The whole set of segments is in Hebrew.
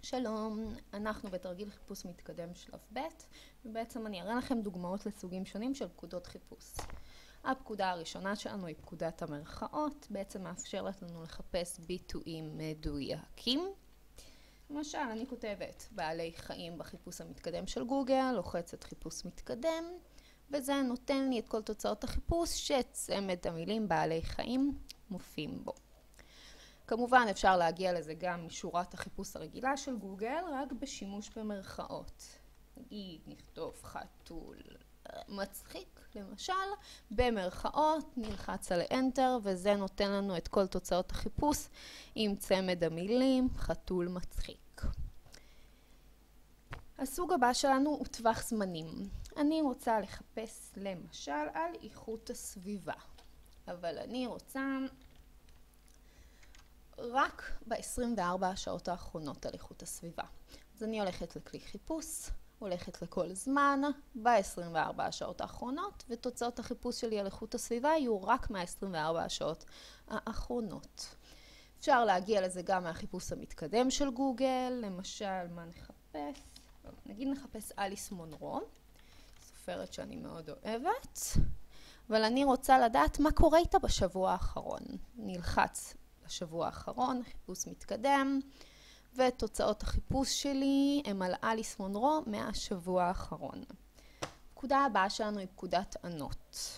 שלום, אנחנו בתרגיל חיפוש מתקדם שלב ב', ובעצם אני אראה לכם דוגמאות לסוגים שונים של פקודות חיפוש. הפקודה הראשונה שלנו היא פקודת המרכאות, בעצם מאפשרת לנו לחפש ביטויים מדויקים. למשל, אני כותבת בעלי חיים בחיפוש המתקדם של גוגל, לוחצת חיפוש מתקדם, וזה נותן לי את כל תוצאות החיפוש שצמד המילים בעלי חיים מופיעים בו. כמובן אפשר להגיע לזה גם משורת החיפוש הרגילה של גוגל, רק בשימוש במרכאות. נגיד נכתוב חתול מצחיק, למשל, במרכאות נלחץ על Enter וזה נותן לנו את כל תוצאות החיפוש עם צמד המילים חתול מצחיק. הסוג הבא שלנו הוא טווח זמנים. אני רוצה לחפש למשל על איכות הסביבה, אבל אני רוצה רק ב-24 השעות האחרונות על איכות הסביבה. אז אני הולכת לכלי חיפוש, הולכת לכל זמן ב-24 השעות האחרונות, ותוצאות החיפוש שלי על איכות הסביבה יהיו רק מה-24 השעות האחרונות. אפשר להגיע לזה גם מהחיפוש המתקדם של גוגל, למשל מה נחפש? נגיד נחפש אליס מונרו, סופרת שאני מאוד אוהבת, אבל אני רוצה לדעת מה קורה איתה בשבוע האחרון. נלחץ בשבוע האחרון, חיפוש מתקדם, ותוצאות החיפוש שלי הם על אליס מונרו מהשבוע האחרון. הפקודה הבאה שלנו היא פקודת ענות.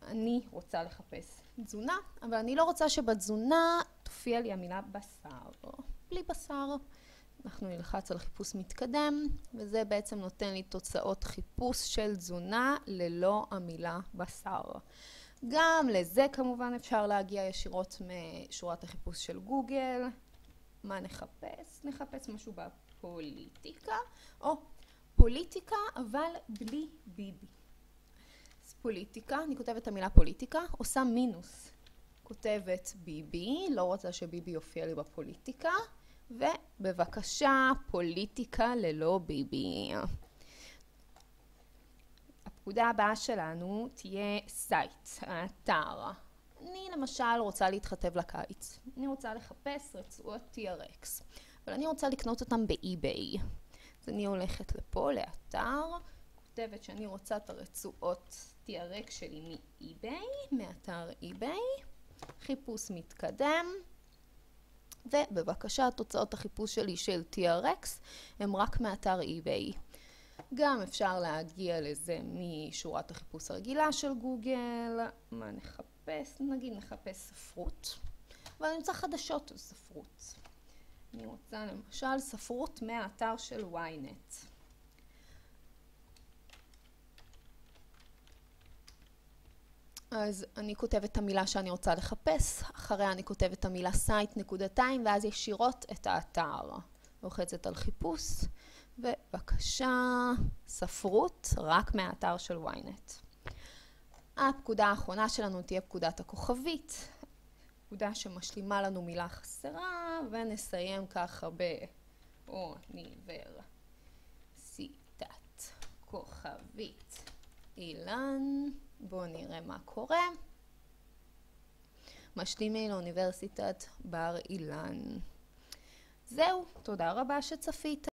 אני רוצה לחפש תזונה, אבל אני לא רוצה שבתזונה תופיע לי המילה בשר. בלי בשר. אנחנו נלחץ על חיפוש מתקדם, וזה בעצם נותן לי תוצאות חיפוש של תזונה ללא המילה בשר. גם לזה כמובן אפשר להגיע ישירות משורת החיפוש של גוגל. מה נחפש? נחפש משהו בפוליטיקה, או פוליטיקה אבל בלי ביבי. אז פוליטיקה, אני כותבת את המילה פוליטיקה, עושה מינוס. כותבת ביבי, לא רוצה שביבי יופיע לי בפוליטיקה, ובבקשה פוליטיקה ללא ביבי. הפקודה הבאה שלנו תהיה סייט, האתר. אני למשל רוצה להתחתב לקיץ. אני רוצה לחפש רצועות TRX, אבל אני רוצה לקנות אותם באי-ביי. אז אני הולכת לפה, לאתר, כותבת שאני רוצה את הרצועות TRX שלי מאי-ביי, מאתר אי-ביי, חיפוש מתקדם, ובבקשה תוצאות החיפוש שלי של TRX הם רק מאתר אי-ביי. גם אפשר להגיע לזה משורת החיפוש הרגילה של גוגל. מה נחפש? נגיד נחפש ספרות, אבל אני רוצה חדשות על ספרות. אני רוצה למשל ספרות מהאתר של ynet. אז אני כותבת את המילה שאני רוצה לחפש, אחריה אני כותבת את המילה site.2 ואז ישירות את האתר. לוחצת על חיפוש, ובבקשה ספרות רק מהאתר של ynet. הפקודה האחרונה שלנו תהיה פקודת הכוכבית, פקודה שמשלימה לנו מילה חסרה, ונסיים ככה באוניברסיטת כוכבית אילן. בואו נראה מה קורה. משלימים לאוניברסיטת בר אילן. זהו, תודה רבה שצפית.